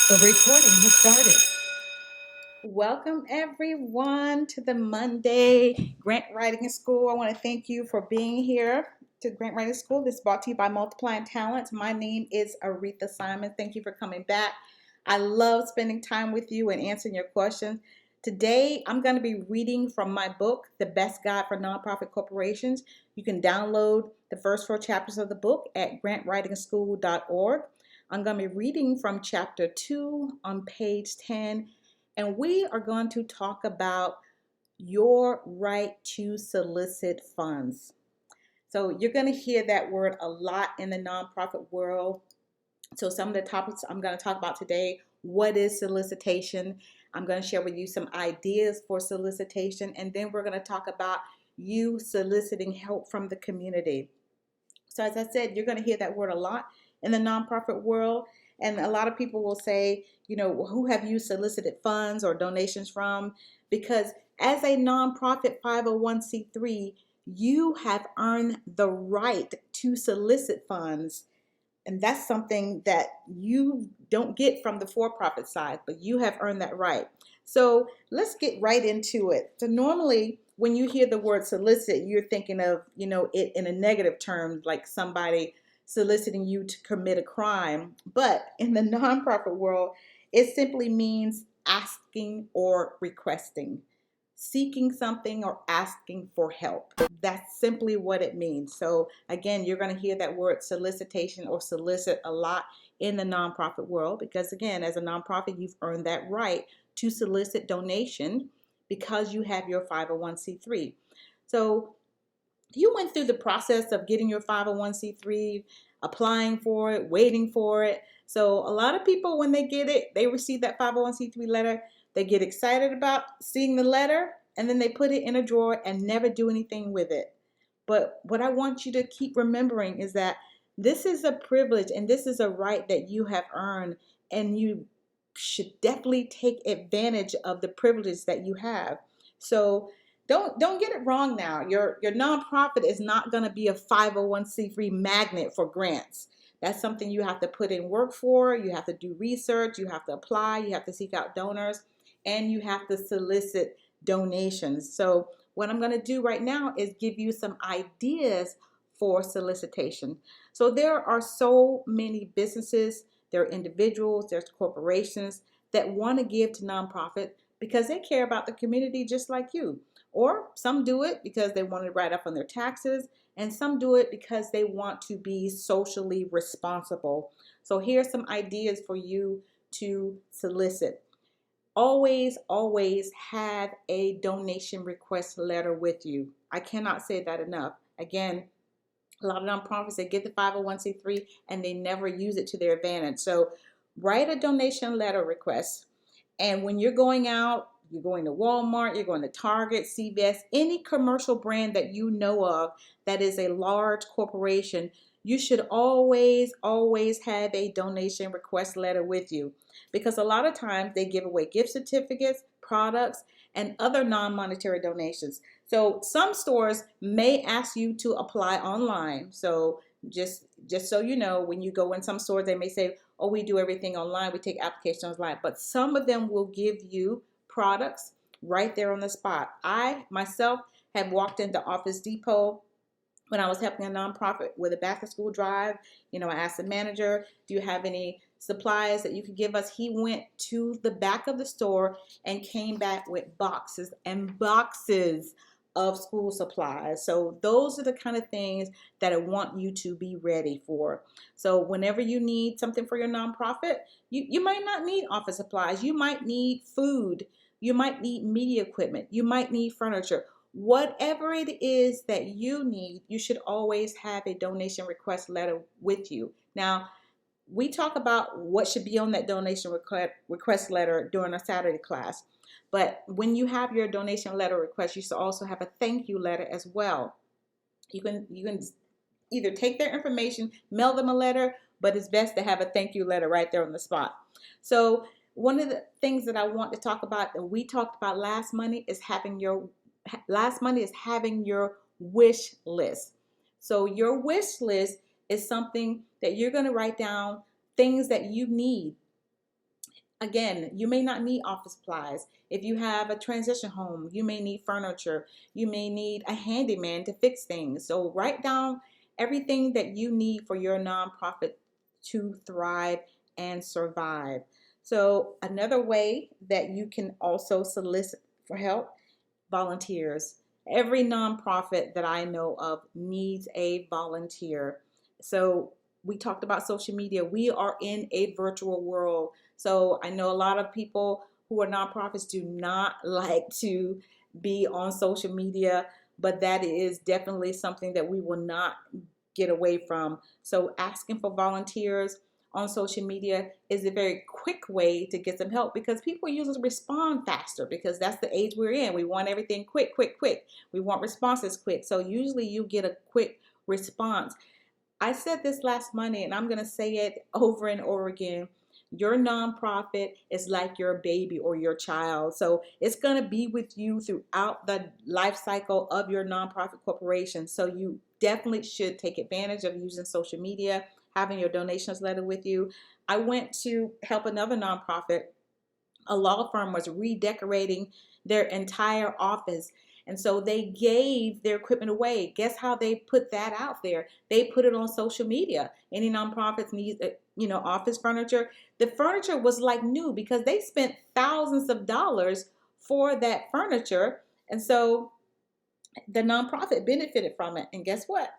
The recording has started. Welcome everyone to the Monday Grant Writing School. I want to thank you for being here to Grant Writing School. This is brought to you by Multiplying Talents. My name is Aretha Simons. Thank you for coming back. I love spending time with you and answering your questions. Today, I'm going to be reading from my book, The Best Guide for Nonprofit Corporations. You can download the first 4 chapters of the book at grantwritingschool.org. I'm going to be reading from chapter 2 on page 10, and we are going to talk about your right to solicit funds. So you're going to hear that word a lot in the nonprofit world. So some of the topics I'm going to talk about today: what is solicitation? I'm going to share with you some ideas for solicitation, and then we're going to talk about you soliciting help from the community. So as I said, you're going to hear that word a lot in the nonprofit world. And a lot of people will say, who have you solicited funds or donations from? Because as a nonprofit 501c3, you have earned the right to solicit funds. And that's something that you don't get from the for-profit side, but you have earned that right. So let's get right into it. So normally when you hear the word solicit, you're thinking of, it in a negative term, like somebody soliciting you to commit a crime. But in the nonprofit world, it simply means asking or requesting, seeking something or asking for help. That's simply what it means. So again, you're going to hear that word solicitation or solicit a lot in the nonprofit world, because again, as a nonprofit, you've earned that right to solicit donation because you have your 501c3. So you went through the process of getting your 501c3, applying for it, waiting for it. So a lot of people, when they get it, they receive that 501c3 letter, they get excited about seeing the letter, and then they put it in a drawer and never do anything with it. But what I want you to keep remembering is that this is a privilege and this is a right that you have earned, and you should definitely take advantage of the privileges that you have. So don't get it wrong now. Your nonprofit is not going to be a 501c3 magnet for grants. That's something you have to put in work for. You have to do research. You have to apply. You have to seek out donors, and you have to solicit donations. So what I'm going to do right now is give you some ideas for solicitation. So there are so many businesses, there are individuals, there's corporations that want to give to nonprofit because they care about the community just like you. Or some do it because they want to write up on their taxes, and some do it because they want to be socially responsible. So here's some ideas for you to solicit. Always have a donation request letter with you. I cannot say that enough. Again, a lot of nonprofits, they get the 501c3 and they never use it to their advantage. So write a donation letter request. And when you're going out, you're going to Walmart, you're going to Target, CVS, any commercial brand that you know of that is a large corporation, you should always have a donation request letter with you, because a lot of times they give away gift certificates, products, and other non-monetary donations. So some stores may ask you to apply online. So just so you know, when you go in some stores, they may say, oh, we do everything online, we take applications online. But some of them will give you products right there on the spot. I myself have walked into Office Depot when I was helping a nonprofit with a back to school drive. I asked the manager, do you have any supplies that you could give us? He went to the back of the store and came back with boxes and boxes of school supplies. So those are the kind of things that I want you to be ready for. So whenever you need something for your nonprofit, you might not need office supplies. You might need food. You might need media equipment. You might need furniture. Whatever it is that you need, you should always have a donation request letter with you. Now, we talk about what should be on that donation request letter during a Saturday class. But when you have your donation letter request, you should also have a thank you letter as well. You can either take their information, mail them a letter, but it's best to have a thank you letter right there on the spot. So one of the things that I want to talk about that we talked about last Monday is having your wish list. So your wish list is something that you're going to write down, things that you need. Again, you may not need office supplies. If you have a transition home, you may need furniture. You may need a handyman to fix things. So write down everything that you need for your nonprofit to thrive and survive. So another way that you can also solicit for help, volunteers. Every nonprofit that I know of needs a volunteer. So we talked about social media. We are in a virtual world. So I know a lot of people who are nonprofits do not like to be on social media, but that is definitely something that we will not get away from. So asking for volunteers on social media is a very quick way to get some help, because people usually respond faster, because that's the age we're in. We want everything quick, quick, quick. We want responses quick. So usually you get a quick response. I said this last Monday, and I'm going to say it over and over again. Your nonprofit is like your baby or your child. So it's going to be with you throughout the life cycle of your nonprofit corporation. So you definitely should take advantage of using social media, having your donations letter with you. I went to help another nonprofit. A law firm was redecorating their entire office. And so they gave their equipment away. Guess how they put that out there? They put it on social media. Any nonprofits need, office furniture. The furniture was like new because they spent thousands of dollars for that furniture. And so the nonprofit benefited from it. And guess what?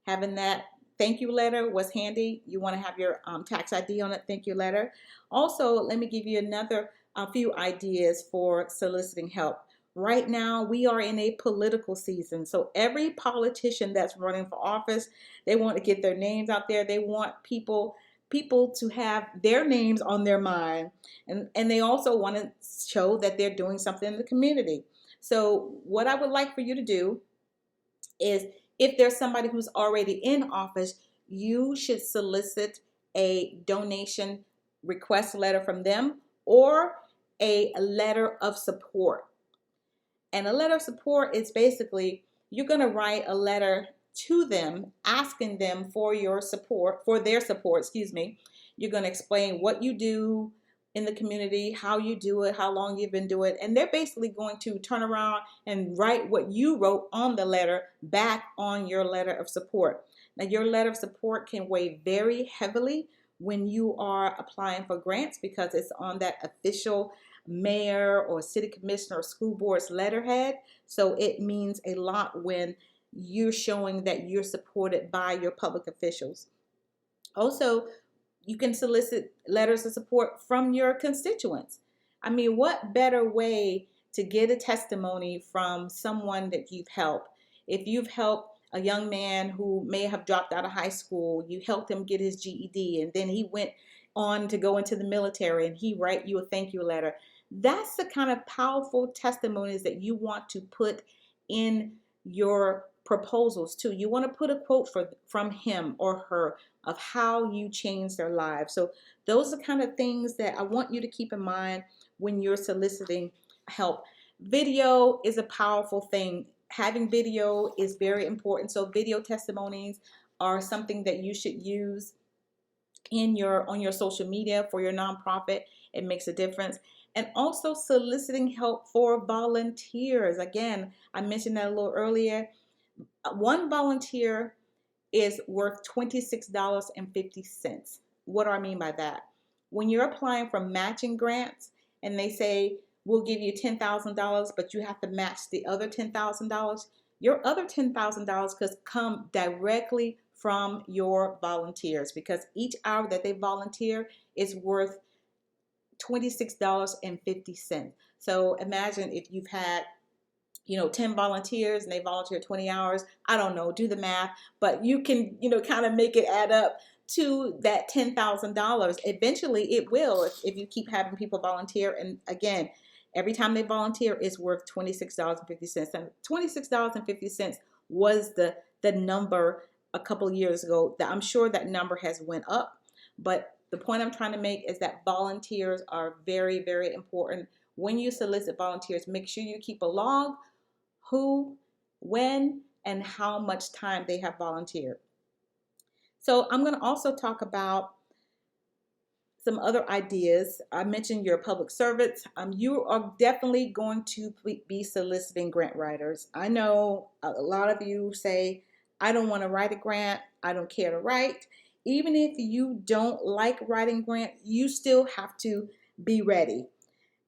Having that thank you letter was handy. You want to have your tax ID on that thank you letter. Also, let me give you another few ideas for soliciting help. Right now, we are in a political season. So every politician that's running for office, they want to get their names out there. They want people to have their names on their mind. And they also want to show that they're doing something in the community. So what I would like for you to do is, if there's somebody who's already in office, you should solicit a donation request letter from them, or a letter of support. And a letter of support is basically, you're going to write a letter to them asking them for their support, excuse me. You're going to explain what you do in the community, how you do it, how long you've been doing it. And they're basically going to turn around and write what you wrote on the letter back on your letter of support. Now, your letter of support can weigh very heavily when you are applying for grants, because it's on that official mayor or city commissioner or school board's letterhead. So it means a lot when you're showing that you're supported by your public officials. Also, you can solicit letters of support from your constituents. I mean, what better way to get a testimony from someone that you've helped? If you've helped a young man who may have dropped out of high school, you helped him get his GED, and then he went on to go into the military, and he write you a thank you letter. That's the kind of powerful testimonies that you want to put in your proposals too. You want to put a quote from him or her of how you changed their lives. So those are kind of things that I want you to keep in mind when you're soliciting help. Video is a powerful thing. Having video is very important. So video testimonies are something that you should use on your social media for your nonprofit. It makes a difference. And also soliciting help for volunteers. Again, I mentioned that a little earlier. One volunteer is worth $26.50. What do I mean by that? When you're applying for matching grants and they say, we'll give you $10,000, but you have to match the other $10,000, your other $10,000 could come directly from your volunteers, because each hour that they volunteer is worth $26.50. So imagine if you've had 10 volunteers and they volunteer 20 hours. I don't know, do the math, but you can, kind of make it add up to that $10,000. Eventually it will, if you keep having people volunteer. And again, every time they volunteer is worth $26.50. And $26.50 was the number a couple of years ago. That I'm sure that number has went up, but the point I'm trying to make is that volunteers are very, very important. When you solicit volunteers, make sure you keep a log who, when, and how much time they have volunteered. So I'm going to also talk about some other ideas. I mentioned you're a public servant. You are definitely going to be soliciting grant writers. I know a lot of you say, I don't want to write a grant. I don't care to write. Even if you don't like writing grants, you still have to be ready.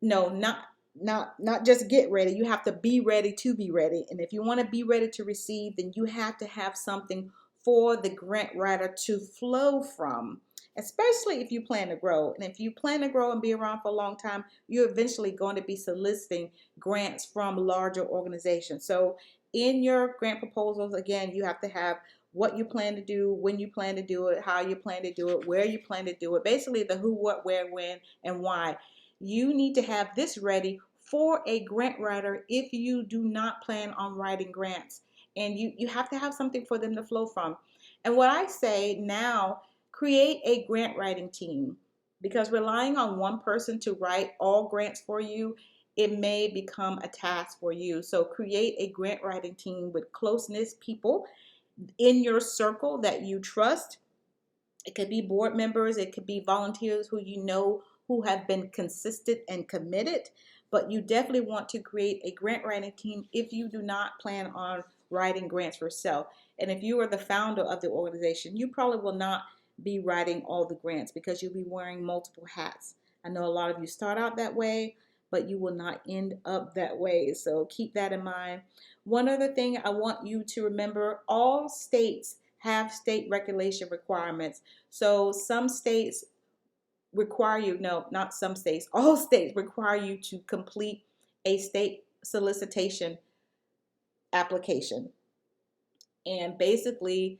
No, not just get ready. You have to be ready to be ready. And if you want to be ready to receive, then you have to have something for the grant writer to flow from, especially if you plan to grow. And if you plan to grow and be around for a long time, you're eventually going to be soliciting grants from larger organizations. So in your grant proposals, again, you have to have what you plan to do, when you plan to do it, how you plan to do it, where you plan to do it, basically the who, what, where, when, and why. You need to have this ready for a grant writer if you do not plan on writing grants. And you have to have something for them to flow from. And what I say now, create a grant writing team, because relying on one person to write all grants for you, it may become a task for you. So create a grant writing team with close-knit people in your circle that you trust. It could be board members, it could be volunteers who you know who have been consistent and committed, but you definitely want to create a grant writing team if you do not plan on writing grants yourself. And if you are the founder of the organization, you probably will not be writing all the grants because you'll be wearing multiple hats. I know a lot of you start out that way, but you will not end up that way. So keep that in mind. One other thing I want you to remember, all states have state regulation requirements. So some states require you, no, not some states, all states require you to complete a state solicitation application. And basically,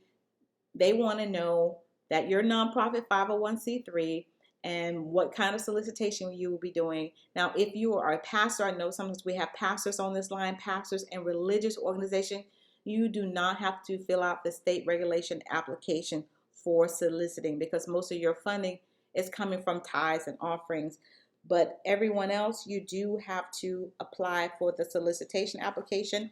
they want to know that you're nonprofit 501c3 and what kind of solicitation you will be doing. Now, if you are a pastor, I know sometimes we have pastors on this line, pastors and religious organization, you do not have to fill out the state regulation application for soliciting because most of your funding is coming from tithes and offerings. But everyone else, you do have to apply for the solicitation application.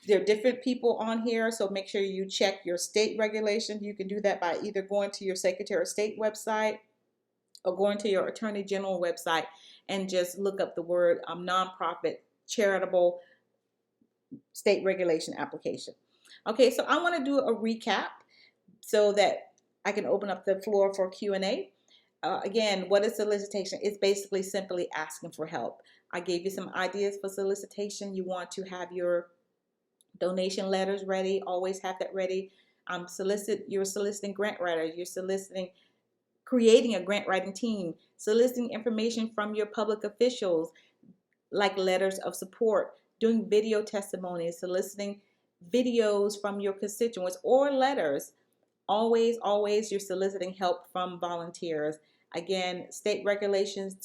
There are different people on here, so make sure you check your state regulations. You can do that by either going to your Secretary of State website or going to your Attorney General website and just look up the word nonprofit charitable state regulation application. Okay, so I want to do a recap so that I can open up the floor for Q&A. Again, what is solicitation? It's basically simply asking for help. I gave you some ideas for solicitation. You want to have your donation letters ready. Always have that ready. You're soliciting grant writers. You're soliciting, creating a grant writing team, soliciting information from your public officials, like letters of support, doing video testimonies, soliciting videos from your constituents or letters. Always you're soliciting help from volunteers. Again, state regulations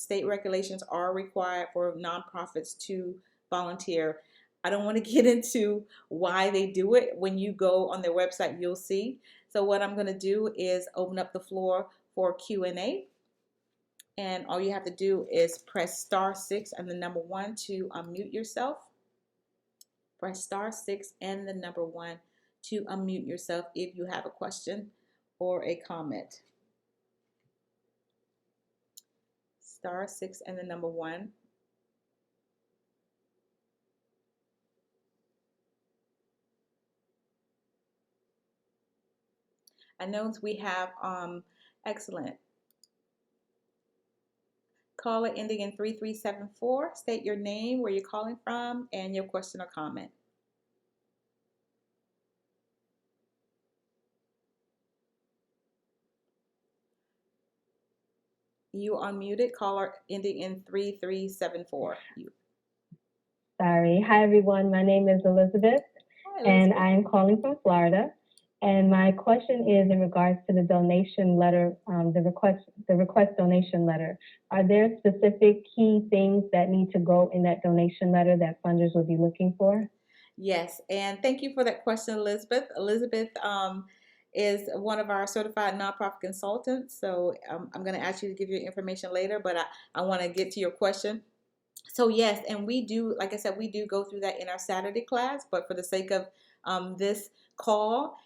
are required for nonprofits to volunteer. I don't want to get into why they do it. When you go on their website, you'll see. So what I'm going to do is open up the floor for Q&A. And all you have to do is press *6 and the number 1 to unmute yourself. Press *6 and the number 1 to unmute yourself if you have a question or a comment. *6 and the number 1. I know we have excellent. Caller ending in 3374. State your name, where you're calling from, and your question or comment. You are unmuted. Caller ending in 3374. Sorry. Hi, everyone. My name is Elizabeth, and I am calling from Florida. And my question is in regards to the donation letter, the request donation letter. Are there specific key things that need to go in that donation letter that funders will be looking for? Yes, and thank you for that question, Elizabeth. Elizabeth is one of our certified nonprofit consultants, so I'm going to ask you to give your information later, but I want to get to your question. So yes, and we do, like I said, we do go through that in our Saturday class, but for the sake of this call,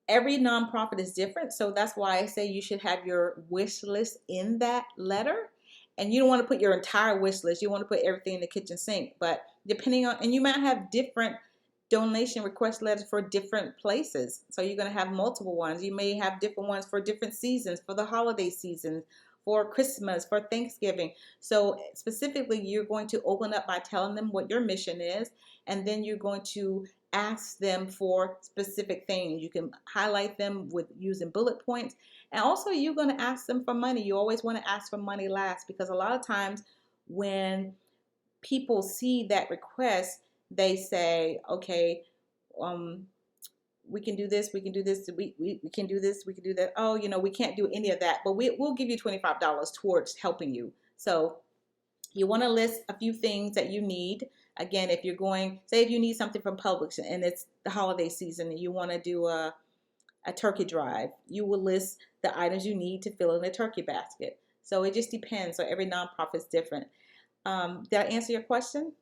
every nonprofit is different. So that's why I say you should have your wish list in that letter. And you don't want to put your entire wish list. You want to put everything in the kitchen sink. But depending on, and you might have different donation request letters for different places. So you're going to have multiple ones. You may have different ones for different seasons, for the holiday seasons, for Christmas, for Thanksgiving. So specifically, you're going to open up by telling them what your mission is, and then you're going to ask them for specific things. You can highlight them with using bullet points. And also you're going to ask them for money. You always want to ask for money last, because a lot of times when people see that request, they say, okay, we can do this, we can do this, we can do this, we can do that. Oh, we can't do any of that, but we'll give you $25 towards helping you. So you want to list a few things that you need. Again, if you're going, say if you need something from Publix and it's the holiday season and you want to do a turkey drive, you will list the items you need to fill in a turkey basket. So it just depends. So every nonprofit is different. Did I answer your question?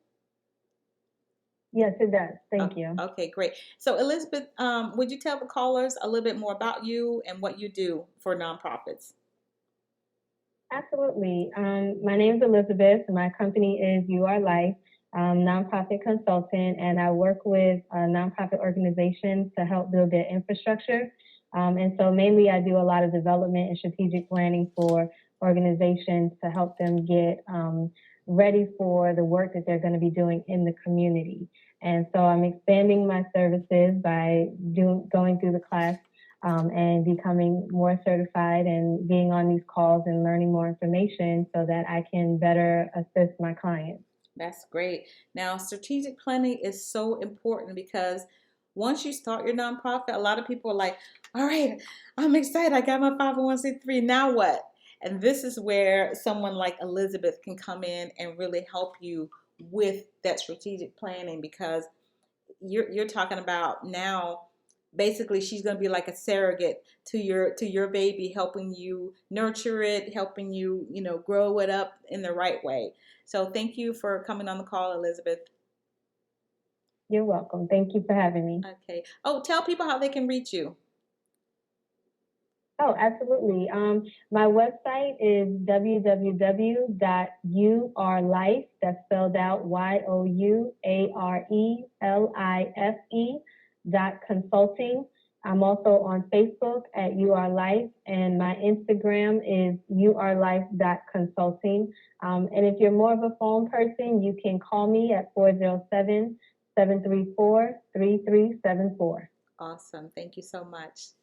Yes, it does. Thank you. Okay, great. So Elizabeth, would you tell the callers a little bit more about you and what you do for nonprofits? Absolutely. My name is Elizabeth. My company is You Are Life, nonprofit consultant, and I work with nonprofit organizations to help build their infrastructure. And so mainly I do a lot of development and strategic planning for organizations to help them get ready for the work that they're going to be doing in the community. And so I'm expanding my services by going through the class and becoming more certified and being on these calls and learning more information so that I can better assist my clients. That's great. Now, strategic planning is so important because once you start your nonprofit, a lot of people are like, all right, I'm excited. I got my 501c3. Now what? And this is where someone like Elizabeth can come in and really help you with that strategic planning, because you're talking about now basically she's going to be like a surrogate to your baby, helping you nurture it, helping you grow it up in the right way. So thank you for coming on the call, Elizabeth. You're welcome. Thank you for having me. Okay. Oh, tell people how they can reach you. Oh, absolutely. My website is www.yourlife, that's spelled out youarelife.consulting. I'm also on Facebook at You Are Life, and my Instagram is yourlife.consulting. And if you're more of a phone person, you can call me at 407-734-3374. Awesome. Thank you so much.